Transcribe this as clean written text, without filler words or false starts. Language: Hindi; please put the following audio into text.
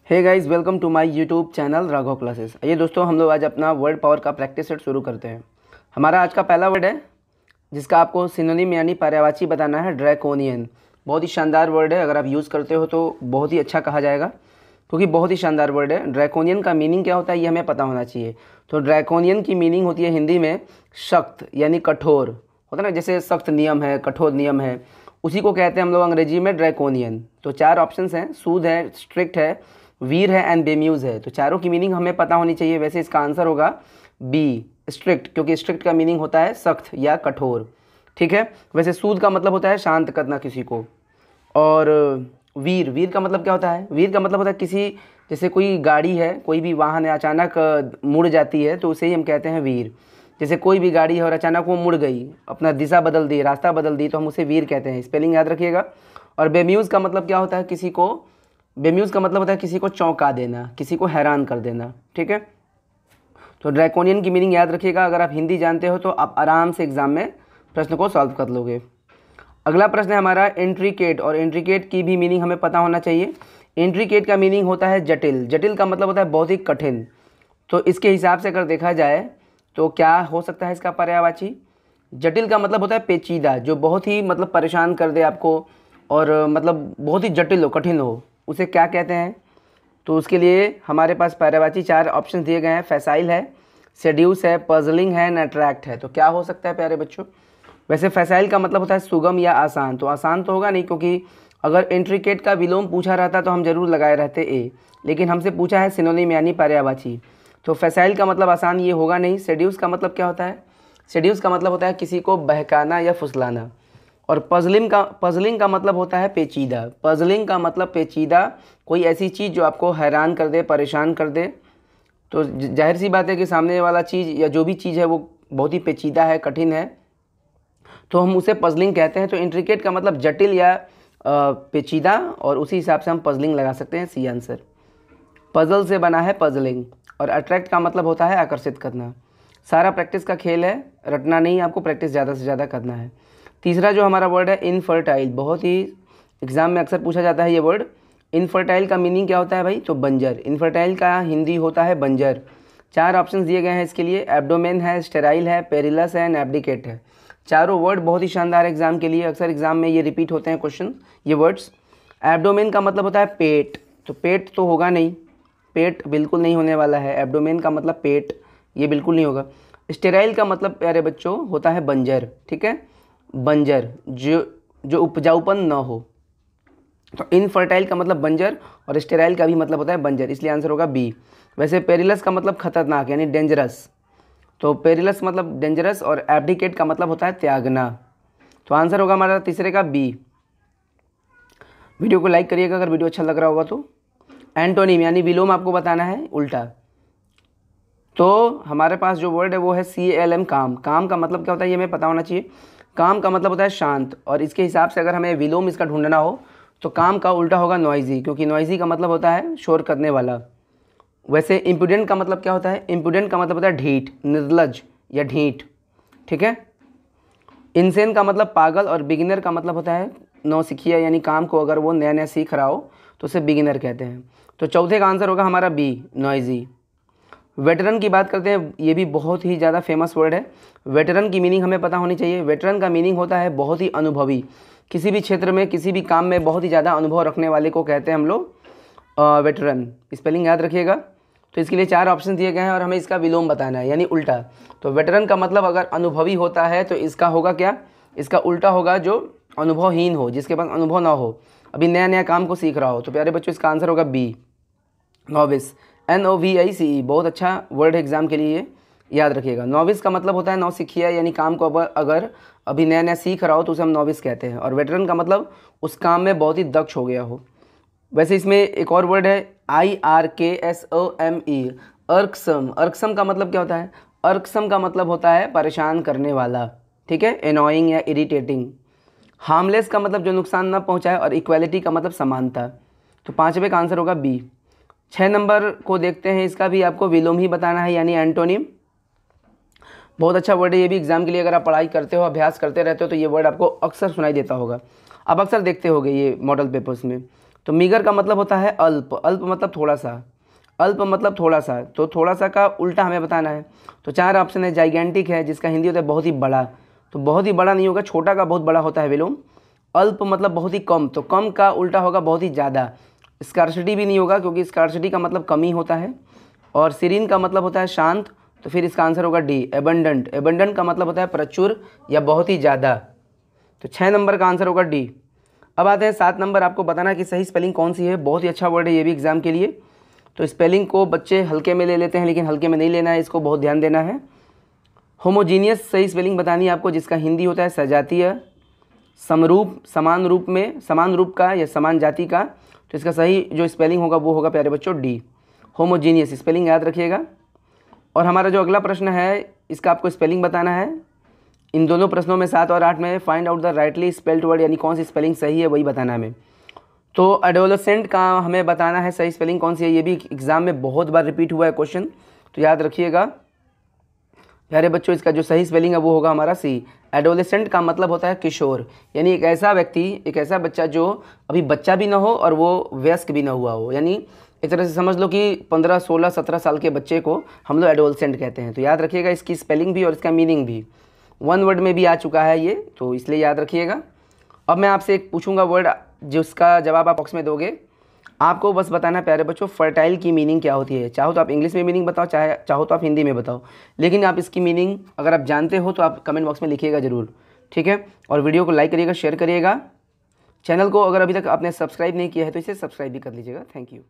Hey guys, welcome to my YouTube channel Raghav classes. आइए दोस्तों, हम लोग आज अपना वर्ड पावर का प्रैक्टिस सेट शुरू करते हैं। हमारा आज का पहला वर्ड है जिसका आपको सिनोनिम यानी पर्यायवाची बताना है, ड्रैकोनियन। बहुत ही शानदार वर्ड है, अगर आप यूज़ करते हो तो बहुत ही अच्छा कहा जाएगा क्योंकि बहुत ही शानदार वर्ड है। ड्रैकोनियन का मीनिंग क्या होता है ये हमें पता होना चाहिए। तो ड्रैकोनियन की मीनिंग होती है हिंदी में सख्त यानी कठोर, होता है ना, जैसे सख्त नियम है, कठोर नियम है, उसी को कहते हैं हम लोग अंग्रेजी में ड्रैकोनियन। तो चार ऑप्शंस हैं, सूद है, स्ट्रिक्ट है, वीर है एंड बेम्यूज है। तो चारों की मीनिंग हमें पता होनी चाहिए। वैसे इसका आंसर होगा बी, स्ट्रिक्ट, क्योंकि स्ट्रिक्ट का मीनिंग होता है सख्त या कठोर। ठीक है। वैसे सूद का मतलब होता है शांत करना किसी को, और वीर, वीर का मतलब क्या होता है? वीर का मतलब होता है किसी, जैसे कोई गाड़ी है, कोई भी वाहन है, अचानक मुड़ जाती है तो उसे ही हम कहते हैं वीर। जैसे कोई भी गाड़ी है और अचानक वो मुड़ गई, अपना दिशा बदल दी, रास्ता बदल दी, तो हम उसे वीर कहते हैं। स्पेलिंग याद रखिएगा। और बेम्यूज का मतलब क्या होता है? किसी को, बेम्यूज का मतलब होता है किसी को चौंका देना, किसी को हैरान कर देना। ठीक है। तो ड्रैकोनियन की मीनिंग याद रखिएगा। अगर आप हिंदी जानते हो तो आप आराम से एग्जाम में प्रश्न को सॉल्व कर लोगे। अगला प्रश्न है हमारा इंट्रिकेट, और इंट्रिकेट की भी मीनिंग हमें पता होना चाहिए। इंट्रिकेट का मीनिंग होता है जटिल। जटिल का मतलब होता है बहुत ही कठिन। तो इसके हिसाब से अगर देखा जाए तो क्या हो सकता है इसका पर्यायवाची? जटिल का मतलब होता है पेचीदा, जो बहुत ही मतलब परेशान कर दे आपको, और मतलब बहुत ही जटिल हो, कठिन हो, उसे क्या कहते हैं? तो उसके लिए हमारे पास पर्यायवाची चार ऑप्शन दिए गए हैं। फैसाइल है, सेड्यूस है, पजलिंग है, अट्रैक्ट है। तो क्या हो सकता है प्यारे बच्चों? वैसे फैसाइल का मतलब होता है सुगम या आसान। तो आसान तो होगा नहीं, क्योंकि अगर इंट्रिकेट का विलोम पूछा रहता तो हम जरूर लगाए रहते ए, लेकिन हमसे पूछा है सिनोनिम यानी पर्यायवाची। तो फैसाइल का मतलब आसान ये होगा नहीं। सेड्यूस का मतलब क्या होता है? सेड्यूस का मतलब होता है किसी को बहकाना या फुसलाना। और पजलिंग का मतलब होता है पेचीदा। पजलिंग का मतलब पेचीदा, कोई ऐसी चीज़ जो आपको हैरान कर दे, परेशान कर दे। तो जाहिर सी बात है कि सामने वाला चीज़ या जो भी चीज़ है वो बहुत ही पेचीदा है, कठिन है, तो हम उसे पजलिंग कहते हैं। तो इंट्रिकेट का मतलब जटिल या पेचीदा, और उसी हिसाब से हम पजलिंग लगा सकते हैं। C answer. पजल से बना है पजलिंग। और अट्रैक्ट का मतलब होता है आकर्षित करना। सारा प्रैक्टिस का खेल है, रटना नहीं, आपको प्रैक्टिस ज़्यादा से ज़्यादा करना है। तीसरा जो हमारा वर्ड है इनफर्टाइल, बहुत ही एग्जाम में अक्सर पूछा जाता है ये वर्ड। इनफर्टाइल का मीनिंग क्या होता है भाई? तो बंजर। इनफर्टाइल का हिंदी होता है बंजर। चार ऑप्शन दिए गए हैं इसके लिए। एब्डोमेन है, स्टेराइल है, पेरिलस है, एब्डिकेट है। चारों वर्ड बहुत ही शानदार एग्जाम के लिए, अक्सर एग्जाम में ये रिपीट होते हैं क्वेश्चन, ये वर्ड्स। एब्डोमेन का मतलब होता है पेट। तो पेट तो होगा नहीं, पेट बिल्कुल नहीं होने वाला है। एब्डोमेन का मतलब पेट, ये बिल्कुल नहीं होगा। स्टेराइल का मतलब प्यारे बच्चों होता है बंजर। ठीक है, बंजर, जो उपजाऊपन न हो। तो इनफर्टाइल का मतलब बंजर, और स्टेराइल का भी मतलब होता है बंजर, इसलिए आंसर होगा बी। वैसे पेरिलस का मतलब खतरनाक यानी डेंजरस। तो पेरिलस मतलब डेंजरस, और एब्डिकेट का मतलब होता है त्यागना। तो आंसर होगा हमारा तीसरे का बी। वीडियो को लाइक करिएगा अगर वीडियो अच्छा लग रहा होगा तो। एंटोनिम यानी विलोम आपको बताना है, उल्टा। तो हमारे पास जो वर्ड है वो है CALM, काम। काम का मतलब क्या होता है ये हमें पता होना चाहिए। काम का मतलब होता है शांत, और इसके हिसाब से अगर हमें विलोम इसका ढूंढना हो तो काम का उल्टा होगा नॉइजी, क्योंकि नॉइजी का मतलब होता है शोर करने वाला। वैसे इम्प्रूडेंट का मतलब क्या होता है? इम्प्रूडेंट का मतलब होता है ढीठ, निर्लज या ढीठ। ठीक है। इनसेन का मतलब पागल, और बिगिनर का मतलब होता है नौसिखिया, यानी काम को अगर वो नया नया सीख रहा हो तो उसे बिगिनर कहते हैं। तो चौथे का आंसर होगा हमारा बी, नॉइजी। वेटरन की बात करते हैं, ये भी बहुत ही ज़्यादा फेमस वर्ड है। वेटरन की मीनिंग हमें पता होनी चाहिए। वेटरन का मीनिंग होता है बहुत ही अनुभवी, किसी भी क्षेत्र में, किसी भी काम में बहुत ही ज़्यादा अनुभव रखने वाले को कहते हैं हम लोग वेटरन। स्पेलिंग याद रखिएगा। तो इसके लिए चार ऑप्शन दिए गए हैं और हमें इसका विलोम बताना है, यानी उल्टा। तो वेटरन का मतलब अगर अनुभवी होता है तो इसका होगा क्या? इसका उल्टा होगा जो अनुभवहीन हो, जिसके पास अनुभव ना हो, अभी नया नया काम को सीख रहा हो। तो प्यारे बच्चों इसका आंसर होगा बी, नॉविस। NOVICE, बहुत अच्छा वर्ड है एग्जाम के लिए, याद रखिएगा। नॉविस का मतलब होता है नौसिखिया, यानी काम को अगर अभी नया नया सीख रहा हो तो उसे हम नॉविस कहते हैं। और वेटरन का मतलब उस काम में बहुत ही दक्ष हो गया हो। वैसे इसमें एक और वर्ड है IRKSOME, अर्कसम। अर्कसम का मतलब क्या होता है? अर्कसम का मतलब होता है परेशान करने वाला। ठीक है, एनॉइंग या इरिटेटिंग। हार्मलेस का मतलब जो नुकसान न पहुंचाए, और इक्वालिटी का मतलब समानता। तो पांचवे का आंसर होगा बी। 6 नंबर को देखते हैं, इसका भी आपको विलोम ही बताना है, यानी एंटोनिम। बहुत अच्छा वर्ड है ये भी एग्जाम के लिए, अगर आप पढ़ाई करते हो, अभ्यास करते रहते हो तो ये वर्ड आपको अक्सर सुनाई देता होगा। अब अक्सर देखते होगे ये मॉडल पेपर्स में। तो मीगर का मतलब होता है अल्प, अल्प मतलब थोड़ा सा, अल्प मतलब थोड़ा सा, तो थोड़ा सा का उल्टा हमें बताना है। तो 4 ऑप्शन है। जाइगेंटिक है जिसका हिंदी होता है बहुत ही बड़ा, तो बहुत ही बड़ा नहीं होगा, छोटा का बहुत बड़ा होता है विलोम। अल्प मतलब बहुत ही कम, तो कम का उल्टा होगा बहुत ही ज़्यादा। स्कार्सिटी भी नहीं होगा क्योंकि स्कार्सिटी का मतलब कमी होता है। और सीरीन का मतलब होता है शांत, तो फिर इसका आंसर होगा डी एबंडेंट। एबंडेंट का मतलब होता है प्रचुर या बहुत ही ज़्यादा, तो 6 नंबर का आंसर होगा डी। अब आते हैं 7 नंबर, आपको बताना कि सही स्पेलिंग कौन सी है। बहुत ही अच्छा वर्ड है ये भी एग्जाम के लिए। तो स्पेलिंग को बच्चे हल्के में ले लेते हैं, लेकिन हल्के में नहीं लेना है, इसको बहुत ध्यान देना है। होमोजीनियस सही स्पेलिंग बतानी है आपको, जिसका हिंदी होता है सजातीय, समरूप, समान रूप में, समान रूप का या समान जाति का। तो इसका सही जो स्पेलिंग होगा वो होगा प्यारे बच्चों डी, होमोजीनियस। स्पेलिंग याद रखिएगा। और हमारा जो अगला प्रश्न है इसका आपको स्पेलिंग बताना है। इन दोनों प्रश्नों में 7 और 8 में find out the rightly spelled word, यानी कौन सी स्पेलिंग सही है वही बताना है हमें। तो एडोलेसेंट का हमें बताना है सही स्पेलिंग कौन सी है। ये भी एग्जाम में बहुत बार रिपीट हुआ है क्वेश्चन, तो याद रखिएगा प्यारे बच्चों। इसका जो सही स्पेलिंग है वो होगा हमारा सी। एडोलेसेंट का मतलब होता है किशोर, यानी एक ऐसा व्यक्ति, एक ऐसा बच्चा जो अभी बच्चा भी ना हो और वो वयस्क भी ना हुआ हो, यानी एक तरह से समझ लो कि 15, 16, 17 साल के बच्चे को हम लोग एडोलेसेंट कहते हैं। तो याद रखिएगा इसकी स्पेलिंग भी और इसका मीनिंग भी। 1 वर्ड में भी आ चुका है ये, तो इसलिए याद रखिएगा। अब मैं आपसे एक पूछूंगा वर्ड, जिसका जवाब आप बॉक्स में दोगे। आपको बस बताना है प्यारे बच्चों फर्टाइल की मीनिंग क्या होती है। चाहो तो आप इंग्लिश में मीनिंग बताओ, चाहो तो आप हिंदी में बताओ, लेकिन आप इसकी मीनिंग अगर आप जानते हो तो आप कमेंट बॉक्स में लिखिएगा ज़रूर, ठीक है। और वीडियो को लाइक करिएगा, शेयर करिएगा। चैनल को अगर अभी तक आपने सब्सक्राइब नहीं किया है तो इसे सब्सक्राइब भी कर लीजिएगा। Thank you.